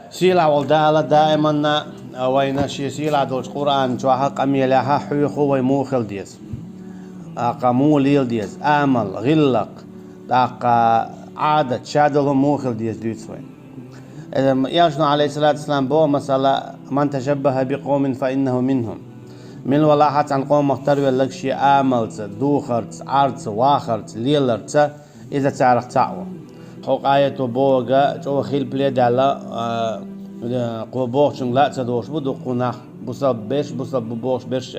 سيلا والدالة دائما وين شي سيلا دوش قرآن جواها قميلها حيخو ويموخل ديز قموليل ديز آمل غلق داق عادة شادل موخل ديز دوتسوين ياشنا عليه الصلاة والسلام بو مثلا من تشبه بقوم فإنه منهم من ولاحات عن قوم مختار لك شي آملت دوخرت عرت واخرت ليلرت إذا تعرف تعوى حق آية بوغا جو خيل بلاد على قبوش لا تدوش بدو قناح بصب بيش بصب بوش بيش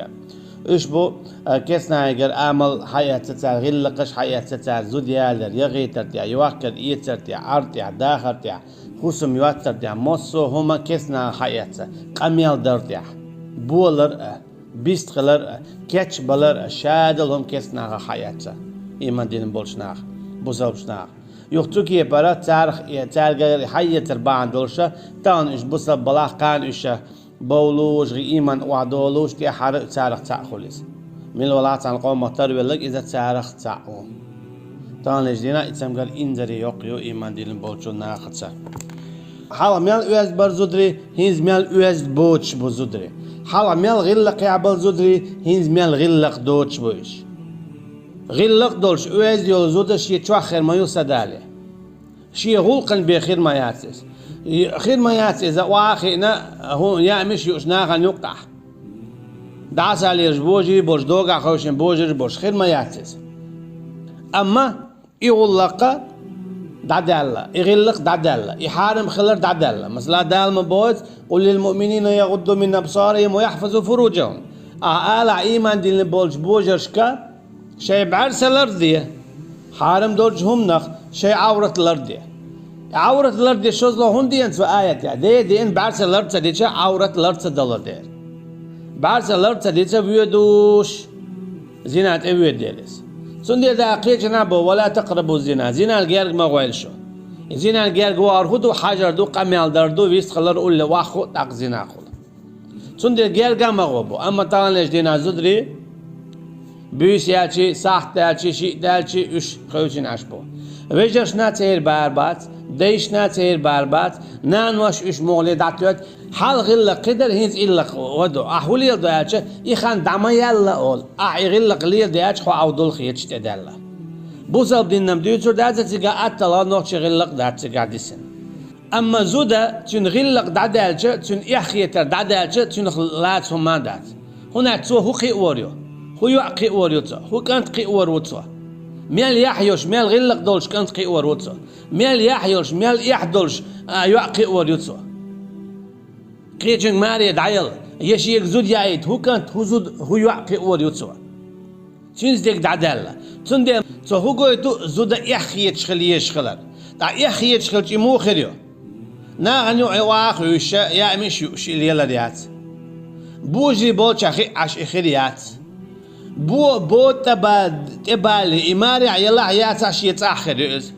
إيش بو كسنا يجر عمل حياة تاع غلقش حياة تاع زوديالر يغيتر تاع يوكل إيتر تاع عرض تاع داخل تاع خصم يوتر تاع مصو هما كسنا حياة قميل در تاع بولر بيستخلر كاتش بلر شادل هم كسنا حياة إيمان دين بولشناخ بوزلشناخ يختوكي برا تارخ تارغ حية تربان دولشة تان إيش بصب بلاح كان إيش بولوش غي إيمان وعدولوش تي حرق تارخ تأخلص من الولات عن قوم مطر بلق إذا تارخ تأخو تان إيش دينا إتسام قال إنزري يقيو إيمان دين بولشو ناخدسا حالا ميال أوز بر زودري هينز ميال أوز بوش بو زودري حالا ميال غلق يعبل زودري هينز ميال غلق دوش بوش غلق دولش أوز يول زودر شي تواخر ما يوسدالي شي غلقن بخير ما ياتس خير ما ياتس إذا واخينا هو يامش يوشناغن يقع دعس على رجبوجي بوش دوغا خوشن بوجر بوش خير ما ياتس أما يغلق دعدالة يغلق دعدالة يحارم خلر دعدالة مثلا دال مبوت قل للمؤمنين يغضوا من أبصارهم ويحفظوا فروجهم آلا إيمان دين بولش بوجرشكا شيء بعرس الأرضية حارم دورجهم نخ شيء عورة الأرضية عورة الأرضية شوز له هندي أنت في آية دي إن بعرس الأرض ديشة عورة الأرض دلر دير بعرس الأرض ديشة بيدوش زينات أبيد ديرس سندي إذا أقيت نابو ولا تقربوا الزنا زنا الجيرج ما غويلشو زنا الجيرج وارهدو حجر دو قميل دردو بيست خلر أول واخو تاق زنا خل سندي الجيرج ما غوبو أما طالع ليش دينا زدري büyüs yelçi, saht yelçi, şi yelçi, üç köyçin aşbo. Vejers na tehir barbat, değiş na tehir barbat, nan vaş üç moğli datyot, hal gilla qidar hins illa wado. Ahuli yeldo yelçi, ikhan dama yalla ol. Gilla qliyel de yelçi, xo avdul xiyetç tedella. Bu zab dinnem düyütsür dazı tiga attala noqçi gilla qdatçı gadisin. Amma zuda tün gilla qdada yelçi, tün ihyeter dada yelçi, tün lat humandat. Huna tsu huqi waryo. هو يعقي وريوتسا هو كانت قي وروتسا ميل يحيوش ميل غلق دولش كانت قي وروتسا ميل يحيوش ميل يحدولش يعقي وريوتسا قيجن ماري دعيل يشي يكزود يعيد هو كانت هو زود هو يعقي وريوتسا تشينز ديك دعدالة تندي تو هو قويتو زود يحيي تشخل يشخلر دا يحيي تشخل مو خريو نا غنيو عواخ يوشا يا مش يوشي ليلا ديات بوجي بولش اخي عش اخريات بو تبالي إماري عيلا عيات عشية تأخر يوز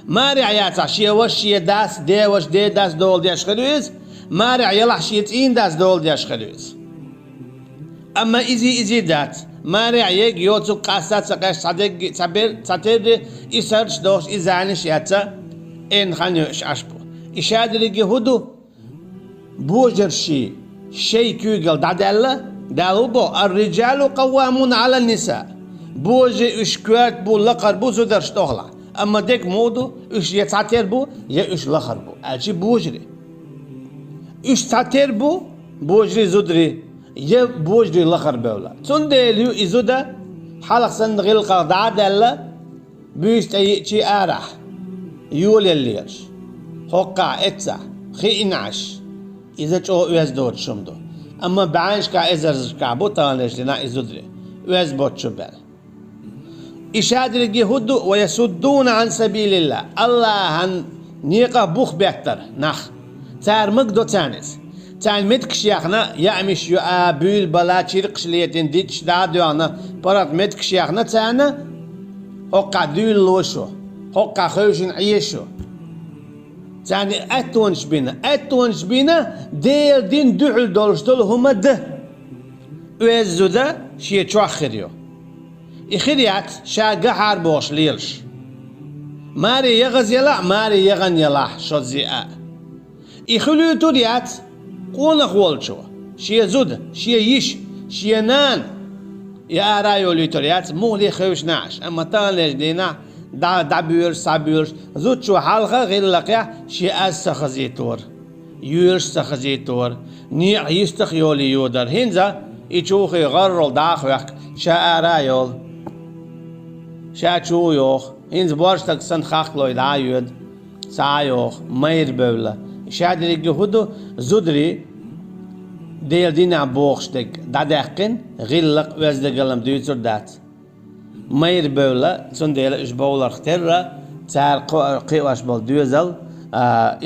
ماري عيات عشية وشية داس دي وش دي داس دول دي أشخر يوز ماري عيلا عشية إين داس دول دي أشخر يوز أما إزي دات ماري عيق يوتو قاسات سقاش صدق تعبير إسرش دوش إزانش ياتا إن خانيوش عشبو إشادر هدو بوجر شي كيوغل دعدالة دالو بو الرجال قوامون على النساء بوجي اشكوات بو لقر بو زودرش تغلا اما ديك مودو اش يتعتير بو يا اش لخر بو الشي بوجري اش تعتير بو بوجري زودري يا بوجري لخر بولا تندليو ازودا حلق سند غلقه دعدله بيستيشي ارح يول الليش حقا اتسع خي انعش اذا جو يزدور شمدو أما بعيش كأزر كعبوتا ليش لنا إزودري ويزبط شبال إشادر الجهود ويسدون عن سبيل الله الله هن نيقة بوخ بيكتر نخ تار مقدو تانس تان متكش يخنا يعمش يقابل بلا تشيرقش ليتن ديتش دادو أنا برات متكش يخنا تانا هقا دول لوشو هقا خوشن عيشو يعني أتونش بينا دير دين دعل دولشتول هما ده ويزو ده شيء تواخريو إخريات شاقة حاربوش ليلش ماري يغز يلا ماري يغن يلا شو زياء يخلو توديات قونا قولشو شي زود شي يش شي نان يا رايو ليتوريات مو لي خوش ناش اما تان لجدينا دا بيرش سابيرش زود شو حلقة غير لقيا شي سخزيتور يورش سخزيتور نيع يستخيولي يودر هنزا يشوخي غرل داخوك شا رايول شا شو يوخ هنز بورشتك سن خاخلوي دا يود سايوخ مير بولا شا دريجي هدو زودري ديل دينا بوخشتك دا دقن غلق وزدقلم دويتر دات مير بولا سن ديل اش بولر اخترى تار قيواش بول دوزل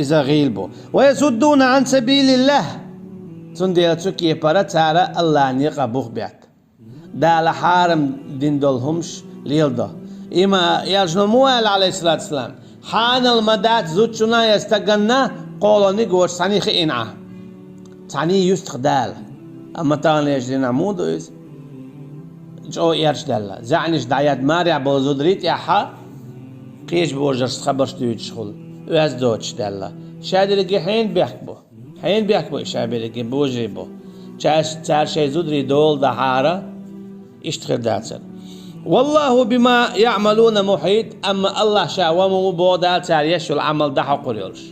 إذا غيلبو ويصدون عن سبيل الله سن ديل تسكي برا تارا الله نيقا بوخ بيات دا لحارم دين دولهمش ليلدا إما يرجن موال عليه الصلاة والسلام حان المدات زوجنا يستقنا قولوني قوش ساني خئنعه ساني يستخدال أما تاني يجرين عمودو إز جو يرش دالا زعنيش دعيات ماريع بوزودريت يحا قيش بوجرس خبرش دويتش خل ويز دوتش دالا شادي لقي حين بيحكبو إشابي لقي بوجري بو تار شي زودري دول دحارة اشتخر داتسر والله بما يعملون محيط أما الله شاومو بو دال تار يشو العمل دحو قريولش